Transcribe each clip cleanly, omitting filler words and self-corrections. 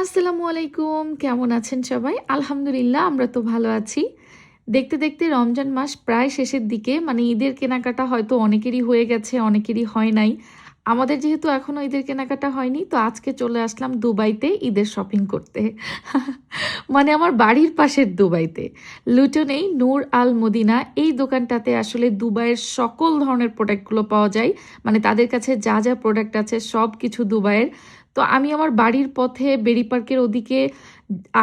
আসসালামু আলাইকুম, কেমন আছেন সবাই? আলহামদুলিল্লাহ আমরা তো ভালো আছি। দেখতে দেখতে রমজান মাস প্রায় শেষের দিকে, মানে ঈদের কেনাকাটা হয়তো অনেকেরই হয়ে গেছে, অনেকেরই হয় নাই। আমাদের যেহেতু এখনো ঈদের কেনাকাটা হয়নি, তো আজকে চলে আসলাম দুবাইতে ঈদের শপিং করতে। মানে আমার বাড়ির পাশের দুবাইতে লুটনেই নূর আল মদিনা, এই দোকানটাতে আসলে দুবাইয়ের সকল ধরনের প্রোডাক্টগুলো পাওয়া যায়। মানে তাদের কাছে যা যা প্রোডাক্ট আছে সব কিছু দুবাইয়ের। তো আমি আমার বাড়ির পথে বেরি পার্কের ওদিকে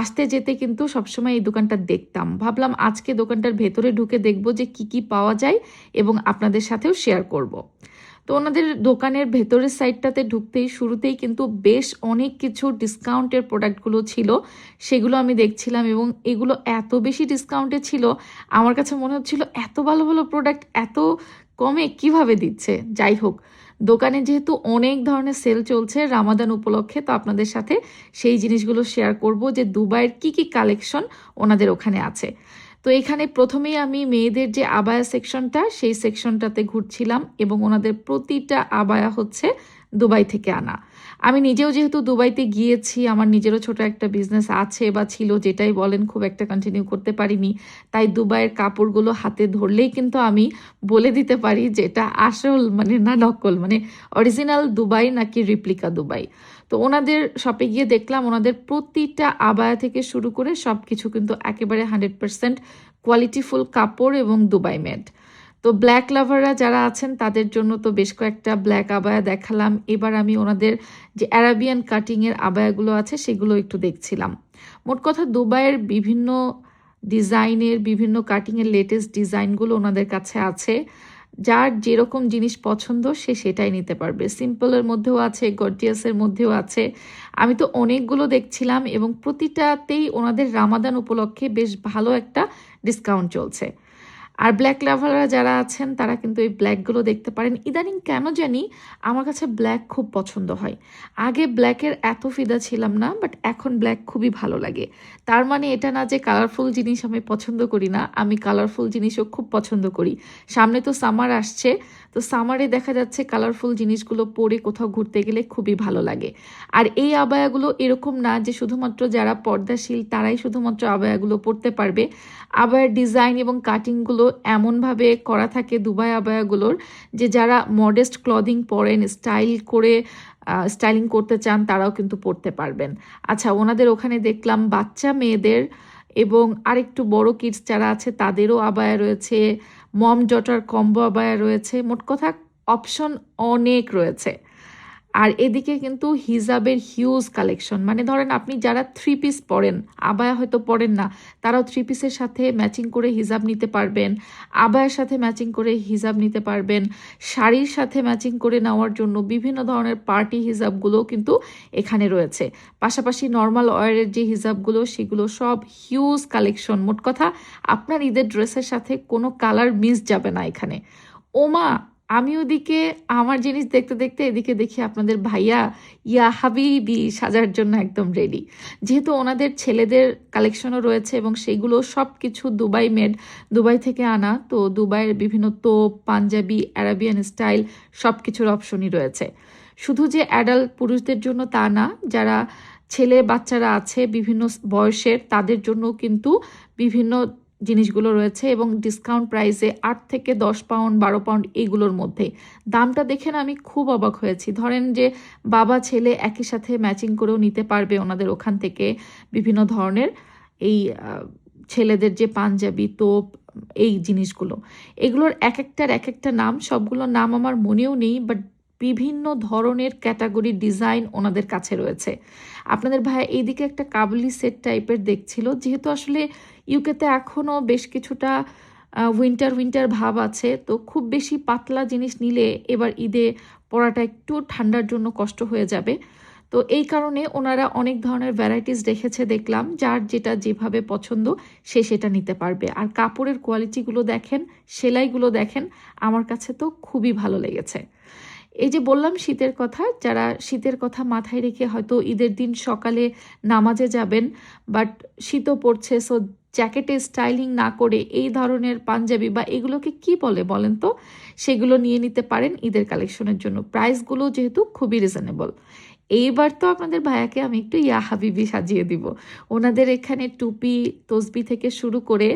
আসতে যেতে কিন্তু সবসময় এই দোকানটা দেখতাম। ভাবলাম আজকে দোকানটার ভেতরে ঢুকে দেখব যে কি কি পাওয়া যায় এবং আপনাদের সাথেও শেয়ার করব। তো ওনাদের দোকানের ভেতরের সাইডটাতে ঢুকতেই শুরুতেই কিন্তু বেশ অনেক কিছু ডিসকাউন্টের প্রোডাক্টগুলো ছিল, সেগুলো আমি দেখছিলাম এবং এগুলো এত বেশি ডিসকাউন্টে ছিল, আমার কাছে মনে হচ্ছিল এত ভালো ভালো প্রোডাক্ট এত কমে কিভাবে দিচ্ছে। যাই হোক, দোকানে যেহেতু অনেক ধরনের সেল চলছে রামাদান উপলক্ষে, তো আপনাদের সাথে সেই জিনিসগুলো শেয়ার করব যে দুবাইয়ের কি কি কালেকশন ওনাদের ওখানে আছে। তো এখানে প্রথমেই আমি মেয়েদের যে আবায়া সেকশনটা, সেই সেকশনটাতে ঘুরছিলাম এবং ওনাদের প্রতিটা আবায়া হচ্ছে দুবাই থেকে আনা। আমি নিজেও যেহেতু দুবাইতে গিয়েছি, আমার নিজেরও ছোট একটা বিজনেস আছে বা ছিল, যেটাই বলেন খুব একটা কন্টিনিউ করতে পারিনি, তাই দুবাইয়ের কাপড়গুলো হাতে ধরলেই কিন্তু আমি বলে দিতে পারি যে এটা আসল মানে না নকল, মানে অরিজিনাল দুবাই নাকি রিপ্লিকা দুবাই। তো ওনাদের শপে গিয়ে দেখলাম ওনাদের প্রতিটা আবায়া থেকে শুরু করে সব কিছু কিন্তু একেবারে 100% কোয়ালিটিফুল কাপড় এবং দুবাই মেড। তো ব্ল্যাক লাভাররা যারা আছেন তাদের জন্য তো বেশ কয়েকটা ব্ল্যাক আবায়া দেখালাম। এবার আমি ওনাদের যে অ্যারাবিয়ান কাটিংয়ের আবায়াগুলো আছে সেগুলো একটু দেখছিলাম। মোট কথা দুবাইয়ের বিভিন্ন ডিজাইনের বিভিন্ন কাটিংয়ের লেটেস্ট ডিজাইনগুলো ওনাদের কাছে আছে। যার যেরকম জিনিস পছন্দ সে সেটাই নিতে পারবে। সিম্পলের মধ্যেও আছে, গর্জিয়াসের মধ্যেও আছে। আমি তো অনেকগুলো দেখছিলাম এবং প্রতিটাতেই ওনাদের রামাদান উপলক্ষে বেশ ভালো একটা ডিসকাউন্ট চলছে। আর ব্ল্যাক লাভাররা যারা আছেন তারা কিন্তু এই ব্ল্যাকগুলো দেখতে পারেন। ইদানিং কেন জানি আমার কাছে ব্ল্যাক খুব পছন্দ হয়। আগে ব্ল্যাকের এত ফিদা ছিলাম না, বাট এখন ব্ল্যাক খুবই ভালো লাগে। তার মানে এটা না যে কালারফুল জিনিস আমি পছন্দ করি না, আমি কালারফুল জিনিসও খুব পছন্দ করি। সামনে তো সামার আসছে, তো সামারে দেখা যাচ্ছে কালারফুল জিনিসগুলো পরে কোথাও ঘুরতে গেলে খুবই ভালো লাগে। আর এই আবায়াগুলো এরকম না যে শুধুমাত্র যারা পর্দাশীল তারাই শুধুমাত্র আবায়াগুলো পরতে পারবে। আবায়ার ডিজাইন এবং কাটিংগুলো এমনভাবে করা থাকে দুবাই আবায়াগুলোর, যে যারা মডেস্ট ক্লদিং পরেন, স্টাইলিং করতে চান তারাও কিন্তু পরতে পারবেন। আচ্ছা, ওনাদের ওখানে দেখলাম বাচ্চা মেয়েদের এবং আরেকটু বড় কিডস যারা আছে তাদেরও আবায়া রয়েছে, মম ডটার কম্বো আবায়া রয়েছে। মোট কথা অপশন অনেক রয়েছে। আর এদিকে কিন্তু হিজাবের হিউজ কালেকশন, মানে ধরেন আপনি যারা থ্রি পিস পরেন, আবায়া হয়তো পরেন না, তারাও থ্রি পিসের সাথে ম্যাচিং করে হিজাব নিতে পারবেন, আবায়ার সাথে ম্যাচিং করে হিজাব নিতে পারবেন, শাড়ির সাথে ম্যাচিং করে নেওয়ার জন্য বিভিন্ন ধরনের পার্টি হিজাবগুলোও কিন্তু এখানে রয়েছে। পাশাপাশি নর্মাল ওয়্যারের যে হিজাবগুলো সেগুলো সব হিউজ কালেকশন। মোট কথা আপনার ঈদের ড্রেসের সাথে কোনো কালার মিস যাবে না এখানে। ওমা, আমি ওদিকে আমার জিনিস দেখতে দেখতে এদিকে দেখি আপনাদের ভাইয়া ইয়া হাবিবি সাজার জন্য একদম রেডি। যেহেতু ওনাদের ছেলেদের কালেকশনও রয়েছে এবং সেগুলো সব কিছু দুবাই মেড, দুবাই থেকে আনা, তো দুবাইয়ের বিভিন্ন তোপ, পাঞ্জাবি, অ্যারাবিয়ান স্টাইল সব কিছুর অপশনই রয়েছে। শুধু যে অ্যাডাল্ট পুরুষদের জন্য তা না, যারা ছেলে বাচ্চারা আছে বিভিন্ন বয়সের তাদের জন্য কিন্তু বিভিন্ন জিনিসগুলো রয়েছে এবং ডিসকাউন্ট প্রাইসে 8 থেকে 10 পাউন্ড 12 পাউন্ড এইগুলোর মধ্যে। দামটা দেখে না আমি খুব অবাক হয়েছি। ধরেন যে বাবা ছেলে একই সাথে ম্যাচিং করেও নিতে পারবে ওনাদের ওখান থেকে বিভিন্ন ধরনের এই ছেলেদের যে পাঞ্জাবি, তোপ, এই জিনিসগুলো। এগুলোর এক একটার এক একটা নাম, সবগুলোর নাম আমার মনেও নেই, বাট বিভিন্ন ধরনের ক্যাটাগরি ডিজাইন ওনাদের কাছে রয়েছে। আপনাদের ভাই এইদিকে একটা কাবুলি সেট টাইপের দেখছিল, যেহেতু আসলে ইউকেতে এখনও বেশ কিছুটা উইন্টার উইন্টার ভাব আছে, তো খুব বেশি পাতলা জিনিস নিলে এবার ঈদে পরাটা একটু ঠান্ডার জন্য কষ্ট হয়ে যাবে। তো এই কারণে ওনারা অনেক ধরনের ভ্যারাইটিস রেখেছে দেখলাম, যার যেটা যেভাবে পছন্দ সে সেটা নিতে পারবে। আর কাপড়ের কোয়ালিটিগুলো দেখেন, সেলাইগুলো দেখেন, আমার কাছে তো খুবই ভালো লেগেছে। এই যে বললাম শীতের কথা, যারা শীতের কথা মাথায় রেখে হয়তো ঈদের দিন সকালে নামাজে যাবেন, বাট শীতও পড়ছে, সো জ্যাকেটে স্টাইলিং না করে এই ধরনের পাঞ্জাবি বা এগুলোকে কি বলে বলেন তো, সেগুলো নিয়ে নিতে পারেন ঈদের কালেকশনের জন্য। প্রাইসগুলো যেহেতু খুবই রিজনেবল। এইবার তো আপনাদের ভাইয়াকে আমি একটু ইয়া হাবিবি সাজিয়ে দিব। ওনাদের এখানে টুপি, তসবি থেকে শুরু করে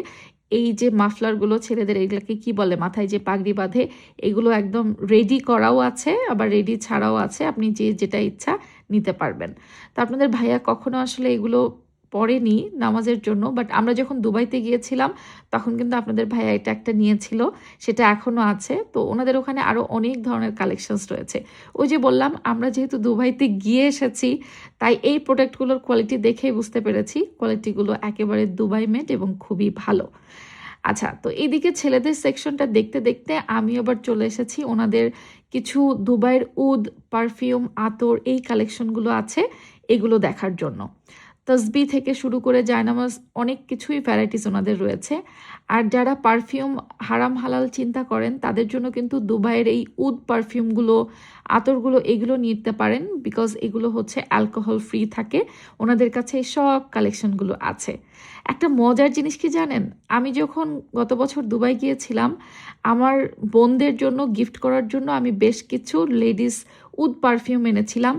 এই যে মাফলারগুলো ছেলেদের এগুলাকে কি বলে, মাথায় যে পাগড়ি বাঁধে, এগুলো একদম রেডি করাও আছে, আবার রেডি ছাড়াও আছে। আপনি যে যেটা ইচ্ছা নিতে পারবেন। তো আপনাদের ভাইয়া কখনো আসলে এগুলো পরেনি নামাজের জন্য, বাট আমরা যখন দুবাইতে গিয়েছিলাম তখন কিন্তু আপনাদের ভাইয়া এটা একটা নিয়েছিল, সেটা এখনও আছে। তো ওনাদের ওখানে আরও অনেক ধরনের কালেকশনস রয়েছে। ওই যে বললাম, আমরা যেহেতু দুবাইতে গিয়ে এসেছি তাই এই প্রোডাক্টগুলোর কোয়ালিটি দেখেই বুঝতে পেরেছি কোয়ালিটিগুলো একেবারে দুবাই মেড এবং খুবই ভালো। আচ্ছা, তো এইদিকে ছেলেদের সেকশনটা দেখতে দেখতে আমি আবার চলে এসেছি ওনাদের কিছু দুবাইয়ের উদ, পারফিউম, আতর এই কালেকশনগুলো আছে এগুলো দেখার জন্য। তসবি থেকে শুরু করে জায়নামাজ অনেক কিছুই ভ্যারাইটিস ওনাদের রয়েছে। আর যারা পারফিউম হারাম হালাল চিন্তা করেন তাদের জন্য কিন্তু দুবাইয়ের এই উদ পারফিউমগুলো, আতরগুলো এগুলো নিতে পারেন, বিকজ এগুলো হচ্ছে অ্যালকোহল ফ্রি থাকে। ওনাদের কাছে এই সব কালেকশনগুলো আছে। একটা মজার জিনিস কি জানেন, আমি যখন গত বছর দুবাই গিয়েছিলাম আমার বোনদের জন্য গিফট করার জন্য আমি বেশ কিছু লেডিস উদ পারফিউম এনেছিলাম।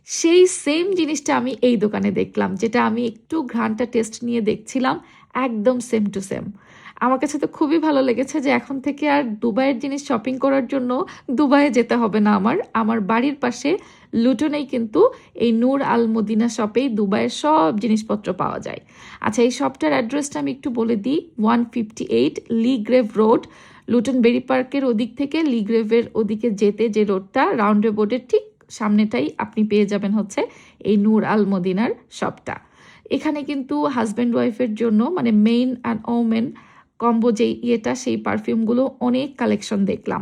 সেই সেম জিনিসটা আমি এই দোকানে দেখলাম, যেটা আমি একটু ঘ্রাণটা টেস্ট নিয়ে দেখছিলাম, একদম সেম টু সেম। আমার কাছে তো খুবই ভালো লেগেছে যে এখন থেকে আর দুবাইয়ের জিনিস শপিং করার জন্য দুবাইয়ে যেতে হবে না। আমার বাড়ির পাশে লুটনেই কিন্তু এই নূর আল মদিনা শপেই দুবাইয়ের সব জিনিসপত্র পাওয়া যায়। আচ্ছা, এই শপটার অ্যাড্রেসটা আমি একটু বলে দিই। 158 লি গ্রেভ রোড, লুটন বেরি পার্কের ওদিক থেকে লি গ্রেভের ওদিকে যেতে যে রোডটা, রাউন্ড বোর্ডের ঠিক সামনেটাই আপনি পেয়ে যাবেন হচ্ছে এই নূর আল মদিনার শপটা। এখানে কিন্তু হাজব্যান্ড ওয়াইফের জন্য মানে মেইন অ্যান্ড ওমেন কম্বো যে ইয়েটা, সেই পারফিউমগুলো অনেক কালেকশন দেখলাম।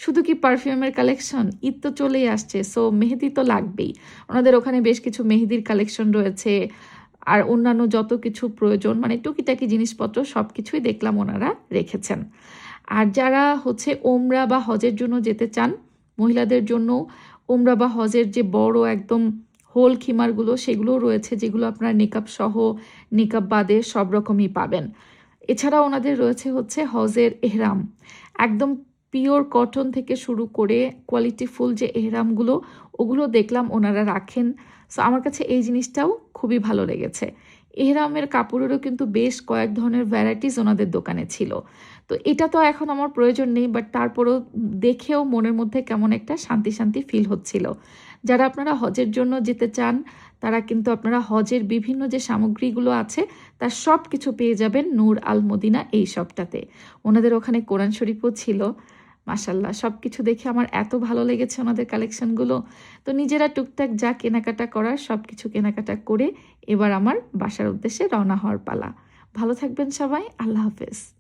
শুধু কি পারফিউমের কালেকশন, ঈদ তো চলেই আসছে, সো মেহেদি তো লাগবেই। ওনাদের ওখানে বেশ কিছু মেহেদির কালেকশন রয়েছে, আর অন্যান্য যত কিছু প্রয়োজন মানে টুকিটাকি জিনিসপত্র সব কিছুই দেখলাম ওনারা রেখেছেন। আর যারা হচ্ছে ওমরা বা হজের জন্য যেতে চান, মহিলাদের জন্য ওমরা বা হজের যে বড় একদম হোল খিমারগুলো সেগুলোও রয়েছে, যেগুলো আপনার নিকাব সহ নিকাব বাদে সব রকমই পাবেন। এছাড়া ওনাদের রয়েছে হচ্ছে হজের এহরাম, একদম পিওর কটন থেকে শুরু করে কোয়ালিটিফুল যে এহরামগুলো ওগুলো দেখলাম ওনারা রাখেন। সো আমার কাছে এই জিনিসটাও খুবই ভালো লেগেছে। এহরামের কাপড়েরও কিন্তু বেশ কয়েক ধরনের ভ্যারাইটিস ওনাদের দোকানে ছিল। তো এটা তো এখন আমার প্রয়োজন নেই, বাট তারপরেও দেখেও মনের মধ্যে কেমন একটা শান্তি শান্তি ফিল হচ্ছিল। যারা আপনারা হজের জন্য যেতে চান তারা কিন্তু আপনারা হজের বিভিন্ন যে সামগ্রীগুলো আছে তার সব কিছু পেয়ে যাবেন নূর আল মদিনা এই শপটাতে। ওনাদের ওখানে কোরআন শরীফও ছিল। মাশাল্লাহ, সব কিছু দেখে আমার এত ভালো লেগেছে ওনাদের কালেকশনগুলো। তো নিজেরা টুকটাক যা কেনাকাটা করার সব কিছু কেনাকাটা করে এবার আমার বাসার উদ্দেশ্যে রওনা হওয়ার পালা। ভালো থাকবেন সবাই, আল্লাহ হাফেজ।